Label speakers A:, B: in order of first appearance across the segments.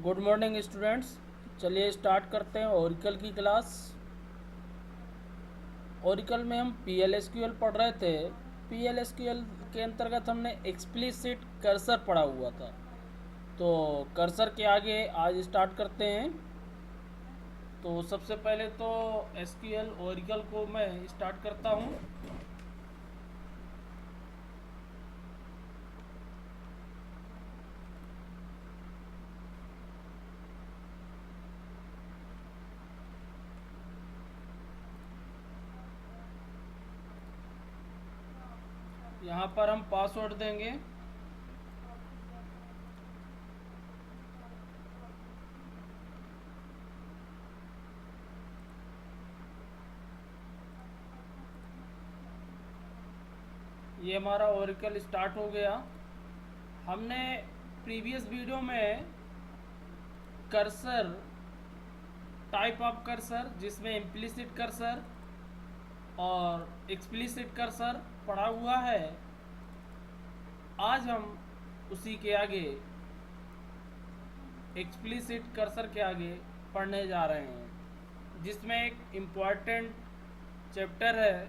A: Good morning students. चलिए start करते हैं ओरिकल की क्लास। ओरिकल में हम PLSQL पढ़ रहे थे। PLSQL के अंतर्गत हमने एक्सप्लिसिट कर्सर पढ़ा हुआ था। तो कर्सर के आगे आज स्टार्ट करते हैं। तो सबसे पहले तो SQL ओरिकल को मैं स्टार्ट करता हूँ। यहाँ पर हम पासवर्ड देंगे। ये हमारा ओरिकल स्टार्ट हो गया। हमने प्रीवियस वीडियो में कर्सर, टाइप ऑफ कर्सर, जिसमें इम्प्लिसिट कर्सर और एक्सप्लिसिट कर्सर पढ़ा हुआ है। आज हम उसी के आगे एक्सप्लिसिट कर्सर के आगे पढ़ने जा रहे हैं, जिसमें एक इम्पॉर्टेंट चैप्टर है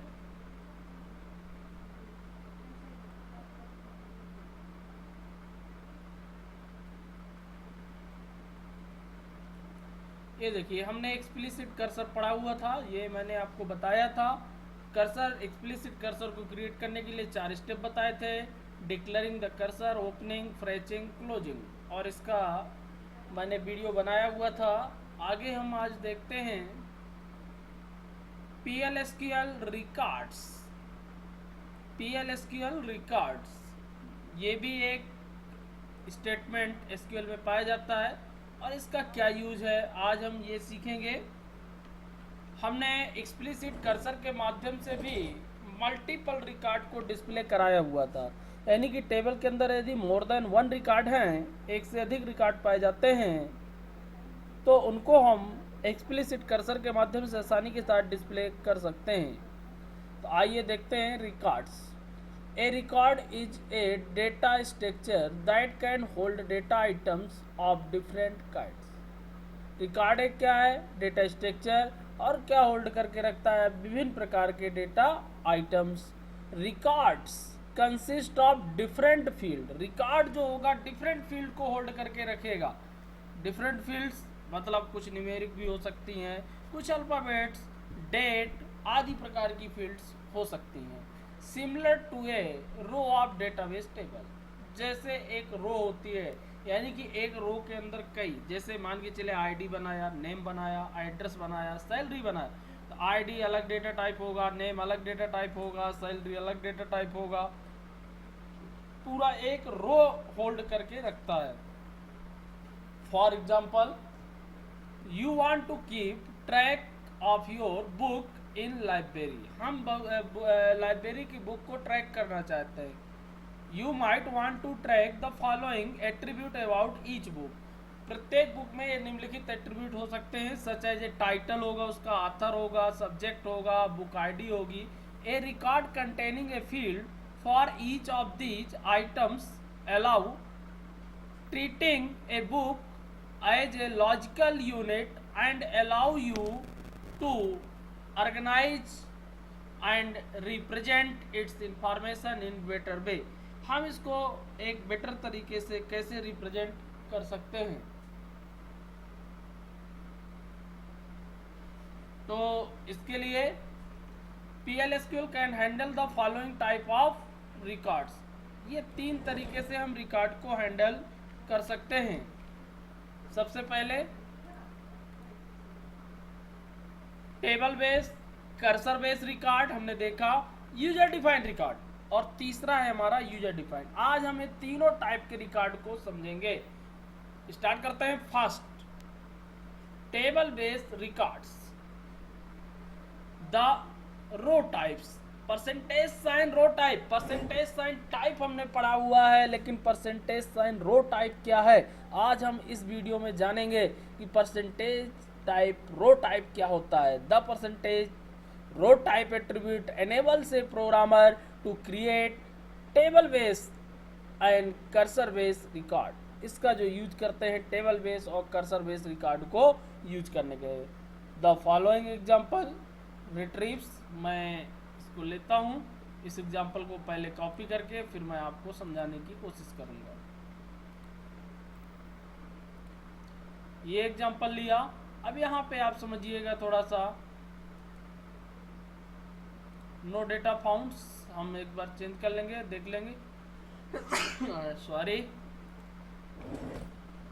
A: ये देखिए, हमने एक्सप्लिसिट कर्सर पढ़ा हुआ था। ये मैंने आपको बताया था। कर्सर, एक्सप्लिसिट कर्सर को क्रिएट करने के लिए 4 स्टेप बताए थे। Declaring the cursor, opening, fetching, closing, और इसका मैंने वीडियो बनाया हुआ था। आगे हम आज देखते हैं PLSQL रिकॉर्ड्स। PLSQL रिकॉर्ड्स ये भी एक स्टेटमेंट SQL में पाया जाता है, और इसका क्या यूज है आज हम ये सीखेंगे। हमने एक्सप्लिसिट कर्सर के माध्यम से भी मल्टीपल रिकॉर्ड को डिस्प्ले कराया हुआ था। यानी कि टेबल के अंदर यदि मोर देन 1 रिकॉर्ड हैं, एक से अधिक रिकॉर्ड पाए जाते हैं, तो उनको हम एक्सप्लिसिट कर्सर के माध्यम से आसानी के साथ डिस्प्ले कर सकते हैं। तो आइए देखते हैं records. A record is a data structure that can hold data items of different kinds. Record एक क्या है? डेटा स्ट्रक्चर, और क्या होल्ड करके रखता है? विभिन्न प्रकार के data items. Records consist of different field. Record जो होगा डिफरेंट फील्ड को होल्ड करके रखेगा। डिफरेंट फील्ड्स मतलब कुछ न्यूमेरिक भी हो सकती हैं, कुछ अल्फाबेट्स, डेट आदि प्रकार की फील्ड्स हो सकती हैं। Similar to a row of database table, जैसे एक रो होती है, यानी कि एक रो के अंदर कई, जैसे मान के चले आईडी बनाया, नेम बनाया, एड्रेस बनाया, सैलरी बनाया, तो आईडी अलग डेटा टाइप होगा, नेम अलग डेटा टाइप होगा, सैलरी अलग डेटा टाइप होगा। पूरा एक रो होल्ड करके रखता है। For example, you want to keep track of your book in library. हम लाइब्रेरी की बुक को ट्रैक करना चाहते हैं। You might want to track the following attribute about each book. प्रत्येक बुक में ये निम्नलिखित एट्रीब्यूट हो सकते हैं, सच एज ए टाइटल होगा, उसका ऑथर होगा, सब्जेक्ट होगा, बुक आईडी होगी। A record containing a field for each of these items allow treating a book as a logical unit and allow you to organize and represent its information in better way। हम इसको एक better तरीके से कैसे represent कर सकते हैं? तो इसके लिए PLSQL can handle the following type of records. ये 3 तरीके से हम रिकॉर्ड को हैंडल कर सकते हैं। सबसे पहले table base, cursor base record हमने देखा, यूजर डिफाइंड रिकॉर्ड, और तीसरा है हमारा यूजर डिफाइंड। आज हम ये तीनों टाइप के रिकॉर्ड को समझेंगे। स्टार्ट करते हैं। First, table based records. The row types, percentage sign row type. Percentage sign type हमने पढ़ा हुआ है, लेकिन परसेंटेज साइन रो टाइप क्या है, आज हम इस वीडियो में जानेंगे कि परसेंटेज टाइप रो टाइप क्या होता है। The percentage row type attribute enables a programmer to create table based and cursor based record। इसका जो यूज करते हैं टेबल बेस और कर्सर बेस रिकॉर्ड को यूज करने के। द फॉलोइंग एग्जाम्पल रिट्रीव्स, मैं इसको लेता हूँ, इस एग्जाम्पल को पहले कॉपी करके फिर मैं आपको समझाने की कोशिश करूँगा। ये एग्जाम्पल लिया। अब यहाँ पे आप समझिएगा थोड़ा सा, नो डेटा फाउंड्स हम एक बार चेंज कर लेंगे, देख लेंगे। सॉरी,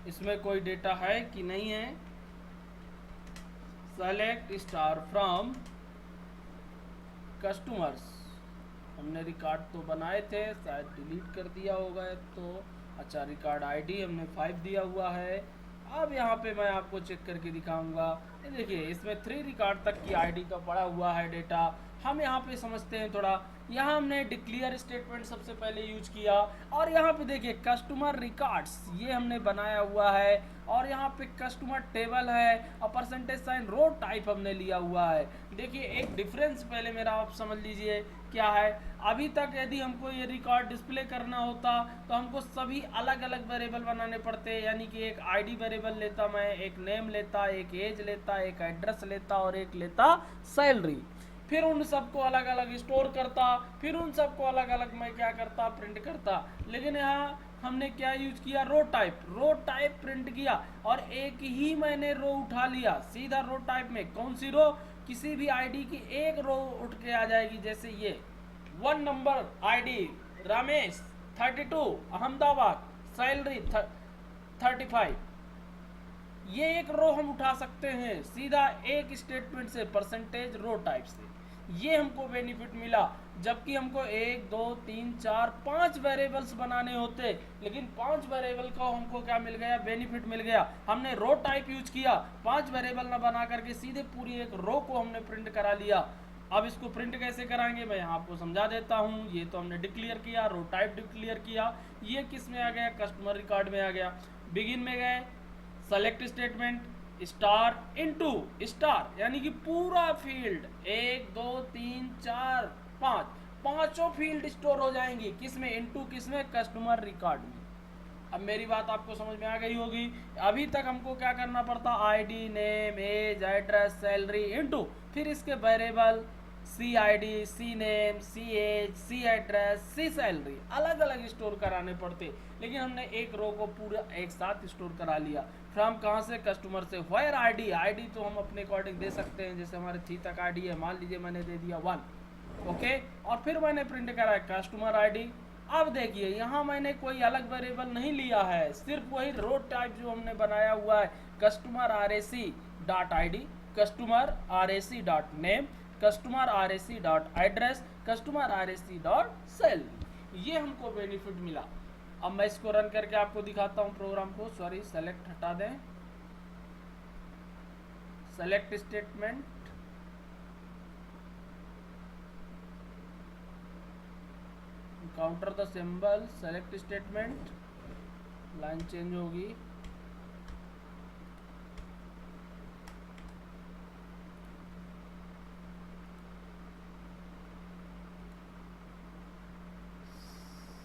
A: इसमें कोई डेटा है कि नहीं है। सेलेक्ट स्टार फ्रॉम कस्टमर्स, हमने रिकॉर्ड तो बनाए थे, शायद डिलीट कर दिया होगा तो। अच्छा, रिकॉर्ड आईडी हमने 5 दिया हुआ है। अब यहाँ पे मैं आपको चेक करके दिखाऊंगा। ये देखिए, इसमें 3 रिकॉर्ड तक की आईडी का पड़ा हुआ है डेटा। हम यहाँ पे समझते हैं थोड़ा। यहाँ हमने डिक्लेयर स्टेटमेंट सबसे पहले यूज किया, और यहाँ पे देखिए कस्टमर रिकॉर्ड्स ये हमने बनाया हुआ है, और यहाँ पे कस्टमर टेबल है, और परसेंटेज साइन रो टाइप हमने लिया हुआ है। देखिए एक डिफरेंस पहले मेरा आप समझ लीजिए क्या है। अभी तक यदि हमको ये रिकॉर्ड डिस्प्ले करना होता तो हमको सभी अलग अलग वेरिएबल बनाने पड़ते, यानी कि एक आईडी वेरिएबल लेता मैं, एक नेम लेता, एक एज लेता, एक एड्रेस लेता, और एक लेता सैलरी। फिर उन सबको अलग अलग स्टोर करता, फिर उन सबको अलग अलग मैं क्या करता, प्रिंट करता। लेकिन यहाँ हमने क्या यूज किया, रो टाइप प्रिंट किया, और एक ही मैंने रो उठा लिया सीधा रो टाइप में। कौन सी रो, किसी भी आईडी की एक रो उठ के आ जाएगी। जैसे ये 1 number ID Ramesh 32 Ahmedabad, salary 35, ये एक रो हम उठा सकते हैं सीधा एक स्टेटमेंट से, परसेंटेज रो टाइप से। ये हमको बेनिफिट मिला। जबकि हमको 1 2 3 4 5 वेरिएबल्स बनाने होते, लेकिन 5 वेरिएबल को हमको क्या मिल गया, बेनिफिट मिल गया। हमने रो टाइप यूज किया, 5 वेरिएबल ना बना करके सीधे पूरी एक रो को हमने प्रिंट करा लिया। अब इसको प्रिंट कैसे कराएंगे मैं यहाँ आपको समझा देता हूँ। ये तो हमने डिक्लेयर किया, रो टाइप डिक्लेयर किया। ये किस में आ गया, कस्टमर रिकॉर्ड में आ गया। बिगिन में गए, select statement star into star, यानी कि पूरा फील्ड 1 2 3 4 5 पांचों फील्ड स्टोर हो जाएंगी। किसमें, इनटू किसमें, कस्टमर रिकॉर्ड में। अब मेरी बात आपको समझ में आ गई होगी। अभी तक हमको क्या करना पड़ता, ID, name, age, address, salary into फिर इसके variable C ID, C name, C age, C address, C salary अलग अलग स्टोर कराने पड़ते। लेकिन हमने एक रो को पूरा एक साथ स्टोर करा लिया। फ्रॉम कहाँ से, कस्टमर से। व्हेयर आईडी तो हम अपने अकॉर्डिंग दे सकते हैं। जैसे हमारे 3 तक आईडी है, मान लीजिए मैंने दे दिया 1, ओके। और फिर मैंने प्रिंट करा कस्टमर आईडी। अब देखिए यहाँ मैंने कोई अलग वेरिएबल नहीं लिया है, सिर्फ वही रो टाइप जो हमने बनाया हुआ है, customer RAC.id, customer RAC.name, customer RAC.address, customer RAC.sell। ये हमको बेनिफिट मिला। अब मैं इसको रन करके आपको दिखाता हूँ प्रोग्राम को। सॉरी, सेलेक्ट हटा दें, select statement, counter the symbol, select statement, line change होगी।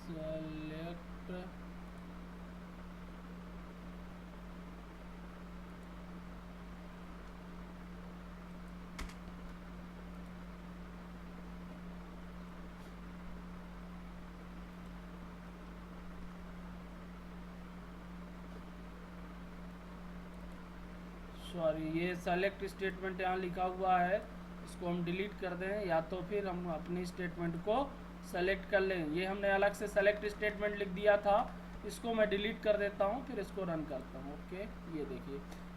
A: सेलेक्ट सॉरी, ये सेलेक्ट स्टेटमेंट यहाँ लिखा हुआ है, इसको हम डिलीट कर दें, या तो फिर हम अपनी स्टेटमेंट को सेलेक्ट कर लें। ये हमने अलग से सेलेक्ट स्टेटमेंट लिख दिया था, इसको मैं डिलीट कर देता हूँ, फिर इसको रन करता हूँ। ओके,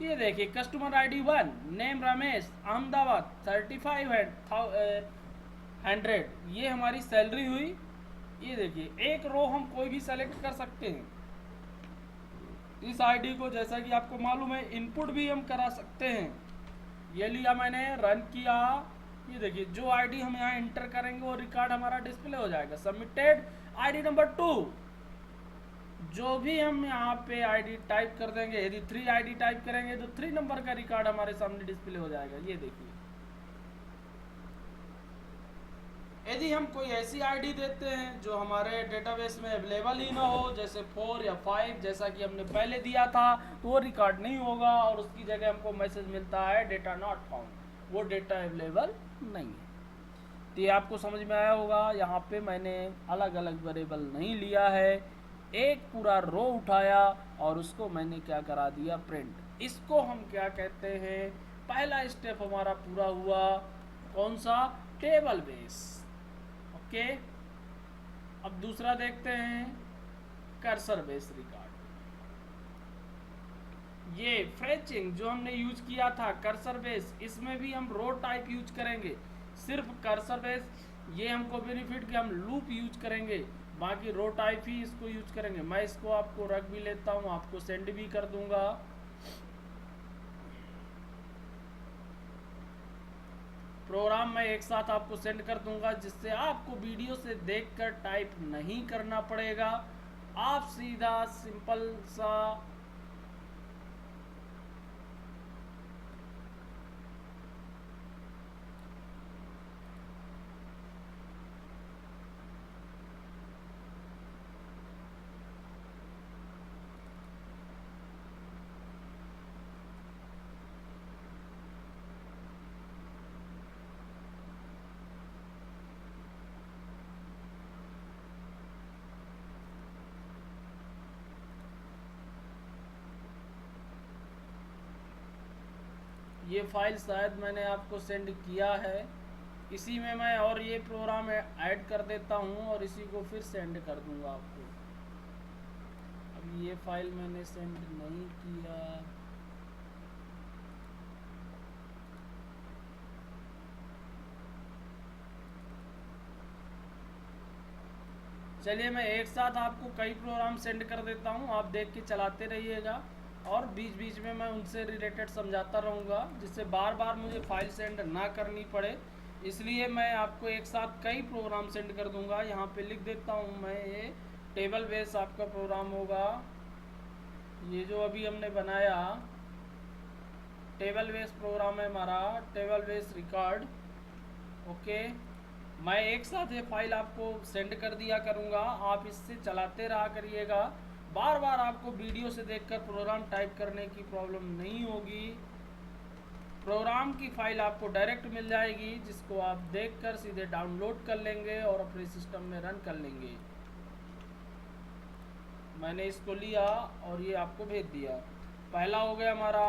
A: ये देखिए customer ID 1, name Ramesh, Ahmedabad, 3500, ये हमारी सैलरी हुई। ये देखिए एक रो हम कोई भी सेलेक्ट कर सकते हैं इस आईडी को, जैसा कि आपको मालूम है इनपुट भी हम करा सकते हैं। ये लिया मैंने, रन किया। ये देखिए जो आईडी हम यहाँ इंटर करेंगे वो रिकॉर्ड हमारा डिस्प्ले हो जाएगा। सबमिटेड आईडी नंबर 2, जो भी हम यहाँ पे आईडी टाइप कर देंगे, यदि 3 आईडी टाइप करेंगे तो 3 नंबर का रिकॉर्ड हमारे सामने डिस्प्ले हो जाएगा। ये देखिए यदि हम कोई ऐसी आईडी देते हैं जो हमारे डेटाबेस में अवेलेबल ही ना हो, जैसे 4 या 5 जैसा कि हमने पहले दिया था, तो वो रिकॉर्ड नहीं होगा और उसकी जगह हमको मैसेज मिलता है डेटा नॉट फाउंड, वो डेटा अवेलेबल नहीं है। तो ये आपको समझ में आया होगा। यहाँ पे मैंने अलग अलग वेरिएबल नहीं लिया है, एक पूरा रो उठाया और उसको मैंने क्या करा दिया, प्रिंट। इसको हम क्या कहते हैं, पहला स्टेप हमारा पूरा हुआ। कौन सा, टेबल बेस। ओके, अब दूसरा देखते हैं, कर्सर बेस रिकॉर्ड। ये फ्रेचिंग जो हमने यूज किया था कर्सर बेस, इसमें भी हम रो टाइप यूज करेंगे। सिर्फ कर्सर बेस ये हमको बेनिफिट कि हम लूप यूज करेंगे, बाकी रो टाइप ही इसको यूज करेंगे। मैं इसको आपको रख भी लेता हूँ, आपको सेंड भी कर दूंगा। प्रोग्राम मैं एक साथ आपको सेंड कर दूंगा, जिससे आपको वीडियो से देखकर टाइप नहीं करना पड़ेगा। आप सीधा सिंपल सा ये फाइल शायद मैंने आपको सेंड किया है, इसी में मैं और ये प्रोग्राम ऐड कर देता हूँ और इसी को फिर सेंड कर दूंगा आपको। अब ये फाइल मैंने सेंड नहीं किया, चलिए मैं एक साथ आपको कई प्रोग्राम सेंड कर देता हूँ, आप देख के चलाते रहिएगा और बीच बीच में मैं उनसे रिलेटेड समझाता रहूँगा, जिससे बार बार मुझे फाइल सेंड ना करनी पड़े। इसलिए मैं आपको एक साथ कई प्रोग्राम सेंड कर दूँगा। यहाँ पे लिख देता हूँ मैं, ये टेबल बेस आपका प्रोग्राम होगा। ये जो अभी हमने बनाया टेबल बेस प्रोग्राम है हमारा, टेबल बेस रिकॉर्ड। ओके, मैं एक साथ ये फाइल आपको सेंड कर दिया करूँगा, आप इससे चलाते रहा करिएगा। बार बार आपको वीडियो से देखकर प्रोग्राम टाइप करने की प्रॉब्लम नहीं होगी। प्रोग्राम की फाइल आपको डायरेक्ट मिल जाएगी, जिसको आप देखकर सीधे डाउनलोड कर लेंगे और अपने सिस्टम में रन कर लेंगे। मैंने इसको लिया और ये आपको भेज दिया। पहला हो गया हमारा,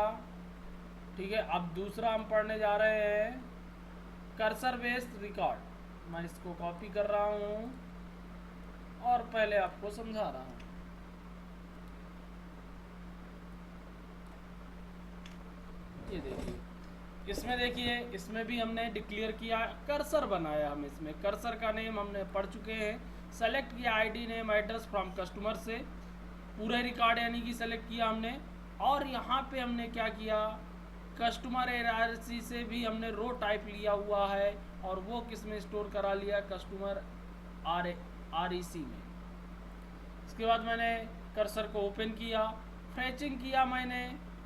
A: ठीक है। अब दूसरा हम पढ़ने जा रहे हैं, कर्सर बेस्ड रिकॉर्ड। मैं इसको कॉपी कर रहा हूँ और पहले आपको समझा रहा हूँ। ये देखिए, इसमें देखिए, इसमें भी हमने डिक्लेयर किया कर्सर बनाया। हम इसमें कर्सर का नेम हमने पढ़ चुके हैं। सेलेक्ट किया ID name address from customer से, पूरे रिकॉर्ड यानी कि सेलेक्ट किया हमने। और यहाँ पे हमने क्या किया, कस्टमर ARC से भी हमने रो टाइप लिया हुआ है और वो किस में स्टोर करा लिया, कस्टमर REC में। इसके बाद मैंने कर्सर को ओपन किया, फ्रेचिंग किया मैंने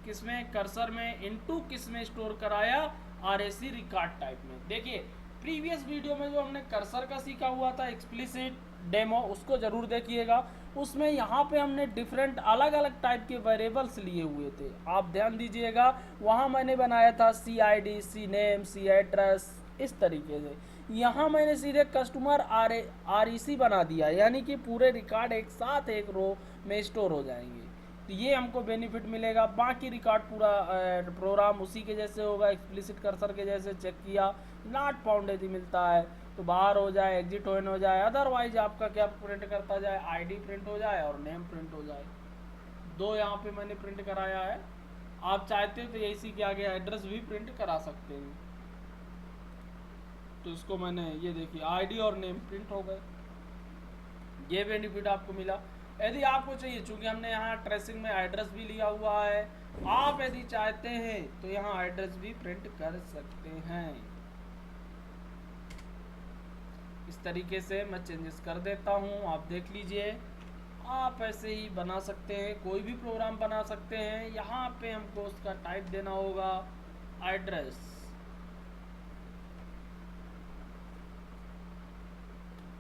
A: किसमें, कर्सर में, इनटू किस में स्टोर कराया, RAC रिकॉर्ड टाइप में। देखिए प्रीवियस वीडियो में जो हमने कर्सर का सीखा हुआ था एक्सप्लिसिट डेमो, उसको जरूर देखिएगा। उसमें यहाँ पे हमने डिफरेंट अलग अलग टाइप के वेरिएबल्स लिए हुए थे, आप ध्यान दीजिएगा। वहाँ मैंने बनाया था CID, CNAME, C एड्रेस, इस तरीके से। यहाँ मैंने सीधे कस्टमर REC बना दिया, यानी कि पूरे रिकॉर्ड एक साथ एक रो में स्टोर हो जाएंगे। तो ये हमको बेनिफिट मिलेगा। बाकी रिकॉर्ड पूरा प्रोग्राम उसी के जैसे होगा, एक्सप्लिसिट कर्सर के जैसे। चेक किया, नॉट फाउंड यदि मिलता है तो बाहर हो जाए, एग्जिट होन हो जाए, अदरवाइज आपका क्या प्रिंट करता जाए, आईडी प्रिंट हो जाए और नेम प्रिंट हो जाए। दो यहाँ पे मैंने प्रिंट कराया है, आप चाहते हो तो इसी के आगे एड्रेस भी प्रिंट करा सकते हैं। तो इसको मैंने, ये देखिए आईडी और नेम प्रिंट हो गए, ये बेनिफिट आपको मिला। यदि आपको चाहिए, चूंकि हमने यहाँ ट्रेसिंग में एड्रेस भी लिया हुआ है, आप यदि चाहते हैं तो यहाँ एड्रेस भी प्रिंट कर सकते हैं। इस तरीके से मैं चेंजेस कर देता हूँ, आप देख लीजिए। आप ऐसे ही बना सकते हैं, कोई भी प्रोग्राम बना सकते हैं। यहाँ पे हमको उसका टाइप देना होगा एड्रेस।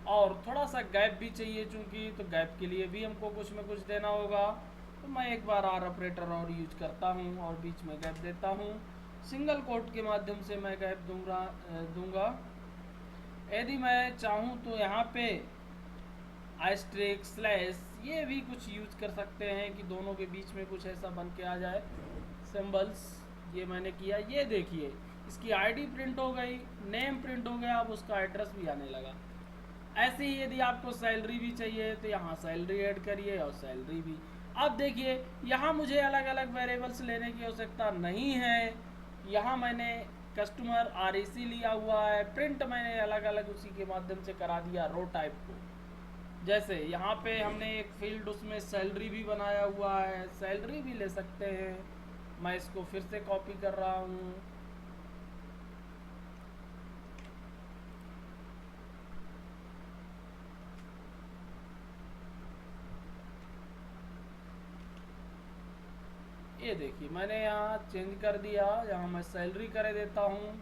A: और थोड़ा सा गैप भी चाहिए चूँकि, तो गैप के लिए भी हमको कुछ न कुछ देना होगा। तो मैं एक बार आर ऑपरेटर और यूज करता हूँ और बीच में गैप देता हूँ। सिंगल कोट के माध्यम से मैं गैप दूंगा। यदि मैं चाहूँ तो यहाँ पे आइस्ट्रिक स्लैश ये भी कुछ यूज कर सकते हैं कि दोनों के बीच में कुछ ऐसा बन के आ जाए सिंबल्स। ये मैंने किया, ये देखिए इसकी आईडी प्रिंट हो गई, नेम प्रिंट हो गया, अब उसका एड्रेस भी आने लगा। ऐसे ही यदि आपको सैलरी भी चाहिए तो यहाँ सैलरी ऐड करिए और सैलरी भी। अब देखिए यहाँ मुझे अलग अलग वेरिएबल्स लेने की आवश्यकता नहीं है। यहाँ मैंने कस्टमर REC लिया हुआ है, प्रिंट मैंने अलग अलग उसी के माध्यम से करा दिया रो टाइप को। जैसे यहाँ पे हमने एक फील्ड उसमें सैलरी भी बनाया हुआ है, सैलरी भी ले सकते हैं। मैं इसको फिर से कॉपी कर रहा हूँ। ये देखिए मैंने यहाँ चेंज कर दिया, यहाँ मैं सैलरी कर देता हूँ।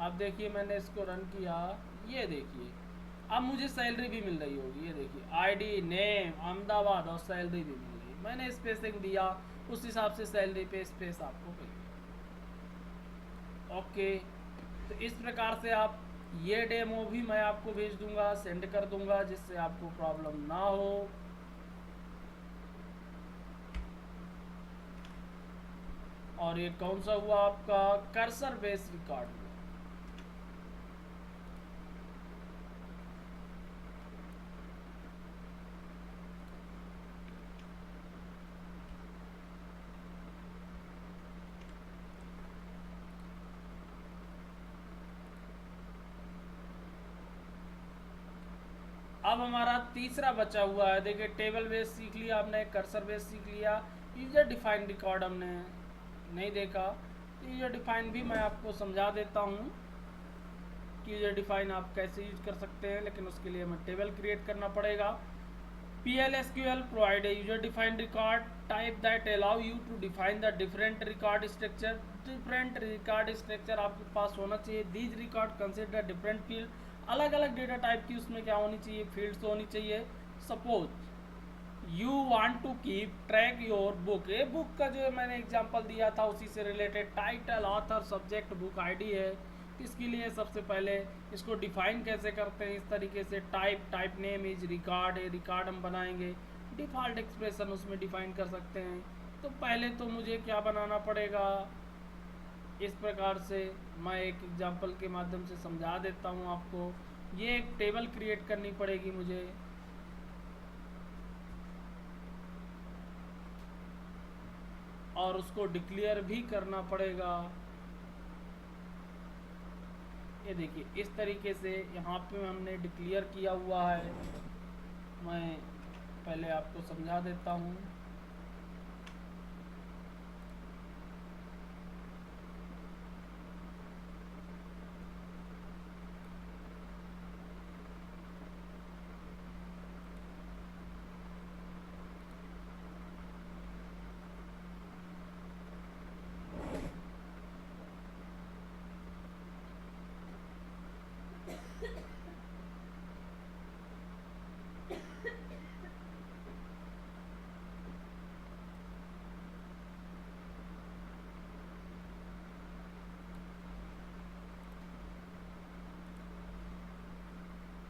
A: अब देखिए मैंने इसको रन किया, ये देखिए अब मुझे सैलरी भी मिल रही होगी। ये देखिए आईडी, नेम, अहमदाबाद और सैलरी भी मिल रही। मैंने स्पेसिंग दिया, उस हिसाब से सैलरी पे स्पेस आपको मिल गया। ओके, तो इस प्रकार से आप ये डेमो भी मैं आपको भेज दूंगा, सेंड कर दूंगा, जिससे आपको प्रॉब्लम ना हो। और ये कौन सा हुआ आपका कर्सर बेस रिकॉर्ड हुआ। अब हमारा तीसरा बचा हुआ है। देखिए टेबल बेस सीख लिया आपने, कर्सर बेस सीख लिया, यूजर डिफाइंड रिकॉर्ड हमने नहीं देखा। तो यूजर डिफाइन भी मैं आपको समझा देता हूँ कि यूजर डिफाइन आप कैसे यूज कर सकते हैं, लेकिन उसके लिए हमें टेबल क्रिएट करना पड़ेगा। PL/SQL provide a user defined record type that allow you to define the different record structure। different record structure आपके पास होना चाहिए। these record consider different field, अलग अलग डेटा टाइप की उसमें क्या होनी चाहिए, फील्ड्स होनी चाहिए। Suppose you want to keep track your book, ये बुक का जो मैंने एग्जांपल दिया था उसी से related title, author, subject, book ID है। इसके लिए सबसे पहले इसको डिफाइन कैसे करते हैं, इस तरीके से टाइप नेम इज रिकॉर्ड, ये रिकॉर्ड हम बनाएंगे। डिफ़ॉल्ट एक्सप्रेशन उसमें डिफाइन कर सकते हैं। तो पहले तो मुझे क्या बनाना पड़ेगा, इस प्रकार से मैं एक एग्जांपल के माध्यम से समझा देता हूँ आपको। ये एक टेबल क्रिएट करनी पड़ेगी मुझे। और उसको डिक्लेयर भी करना पड़ेगा। ये देखिए इस तरीके से यहाँ पे हमने डिक्लेयर किया हुआ है। मैं पहले आपको समझा देता हूँ।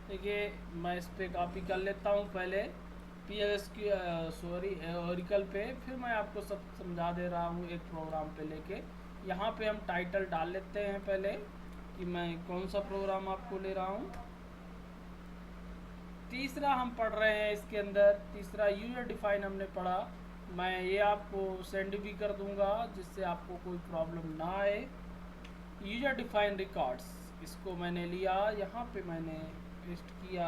A: देखिए मैं इस पर कॉपी कर लेता हूँ पहले ओरिकल पे, फिर मैं आपको सब समझा दे रहा हूँ एक प्रोग्राम पे लेके। यहाँ पे हम टाइटल डाल लेते हैं पहले कि मैं कौन सा प्रोग्राम आपको ले रहा हूँ। तीसरा हम पढ़ रहे हैं इसके अंदर, तीसरा यूजर डिफाइन हमने पढ़ा। मैं ये आपको सेंड भी कर दूंगा जिससे आपको कोई प्रॉब्लम ना आए। यूजर डिफाइन रिकॉर्ड्स, इसको मैंने लिया, यहाँ पे मैंने पेस्ट किया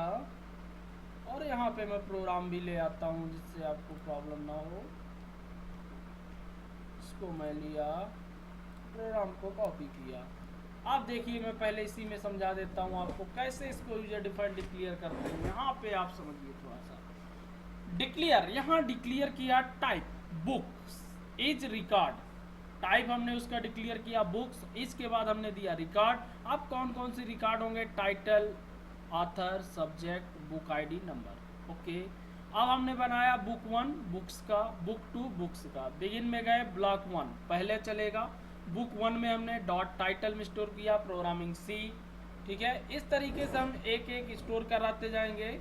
A: और यहाँ पे मैं प्रोग्राम भी ले आता हूँ जिससे आपको प्रॉब्लम ना हो। इसको मैं लिया, प्रोग्राम को कॉपी किया। आप देखिए मैं पहले इसी में समझा देता हूँ आपको कैसे इसको यूजर डिफाइन डिक्लेयर करते हैं। यहाँ पे आप समझिए थोड़ा सा। डिक्लेयर, यहाँ डिक्लेयर किया type book is record, type हमने उसका डिक्लेयर किया बुक्स, इसके बाद हमने दिया रिकॉर्ड। अब कौन कौन से रिकॉर्ड होंगे, title, author, subject, book ID, number. Okay, अब हमने बनाया बुक 1 बुक्स का, बुक 2 बुक्स का। बिगिन में गए, ब्लॉक 1 पहले चलेगा। बुक 1 में हमने डॉट टाइटल में स्टोर किया प्रोग्रामिंग सी। ठीक है, इस तरीके से हम एक एक स्टोर कराते जाएंगे।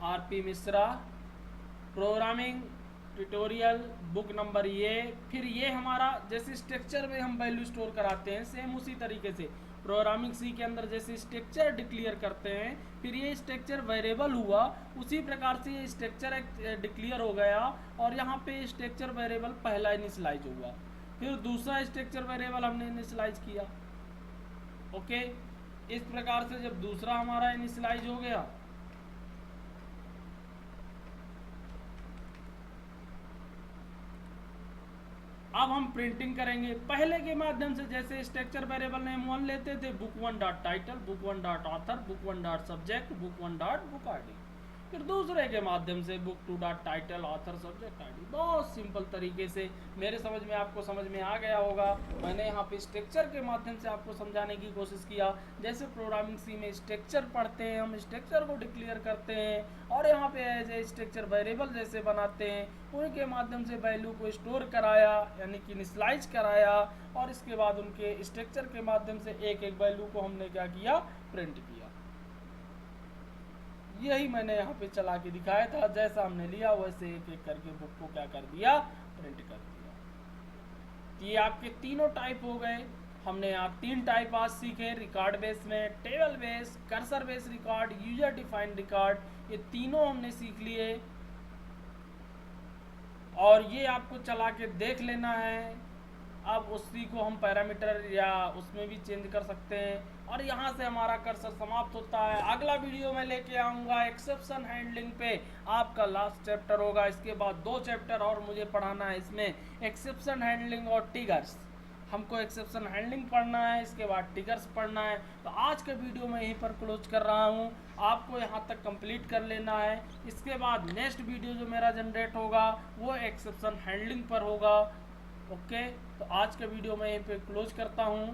A: RP Mishra, programming tutorial, book number ये। फिर ये हमारा जैसे स्ट्रक्चर में हम वैल्यू स्टोर कराते हैं, सेम उसी तरीके से प्रोग्रामिंग सी के अंदर जैसे स्ट्रक्चर डिक्लेयर करते हैं, फिर ये स्ट्रक्चर वेरिएबल हुआ, उसी प्रकार से ये स्ट्रक्चर डिक्लेयर हो गया और यहाँ पे स्ट्रक्चर वेरिएबल पहला इनिशियलाइज हुआ, फिर दूसरा स्ट्रक्चर वेरिएबल हमने इनिशियलाइज किया। ओके, इस प्रकार से जब दूसरा हमारा इनिशियलाइज हो गया, अब हम प्रिंटिंग करेंगे पहले के माध्यम से। जैसे स्ट्रक्चर वेरिएबल नेम 1 लेते थे, book 1 dot title, book 1 dot author, book 1 dot subject, book 1 dot book ID. फिर दूसरे के माध्यम से book 2 dot title, author, subject, ID. बहुत सिंपल तरीके से मेरे समझ में, आपको समझ में आ गया होगा। मैंने यहाँ पे स्ट्रक्चर के माध्यम से आपको समझाने की कोशिश किया। जैसे प्रोग्रामिंग सी में स्ट्रक्चर पढ़ते हैं, हम स्ट्रक्चर को डिक्लेयर करते हैं और यहाँ पे एज ए स्ट्रक्चर वेरिएबल जैसे बनाते हैं, उनके माध्यम से वैल्यू को स्टोर कराया, यानी कि इनिशियलाइज कराया, और इसके बाद उनके स्ट्रक्चर के माध्यम से एक एक वैल्यू को हमने क्या किया, प्रिंट किया। यही मैंने यहाँ पे चला के दिखाया था। जैसा हमने लिया वैसे एक एक करके बुक को क्या कर दिया, प्रिंट कर दिया। ये आपके तीनों टाइप हो गए। हमने यहाँ 3 टाइप आज सीखे, रिकॉर्ड बेस में, table base, cursor base record, user defined record. ये तीनों हमने सीख लिए और ये आपको चला के देख लेना है। अब उसी को हम पैरामीटर या उसमें भी चेंज कर सकते हैं और यहाँ से हमारा कर्सर समाप्त होता है। अगला वीडियो में लेके आऊँगा एक्सेप्शन हैंडलिंग पे, आपका लास्ट चैप्टर होगा। इसके बाद 2 चैप्टर और मुझे पढ़ाना है इसमें, एक्सेप्शन हैंडलिंग और ट्रिगर्स। हमको एक्सेप्शन हैंडलिंग पढ़ना है, इसके बाद ट्रिगर्स पढ़ना है। तो आज का वीडियो मैं यहीं पर क्लोज कर रहा हूँ, आपको यहाँ तक कंप्लीट कर लेना है। इसके बाद नेक्स्ट वीडियो जो मेरा जनरेट होगा वो एक्सेप्शन हैंडलिंग पर होगा। ओके, तो आज का वीडियो मैं यहीं पे क्लोज करता हूँ।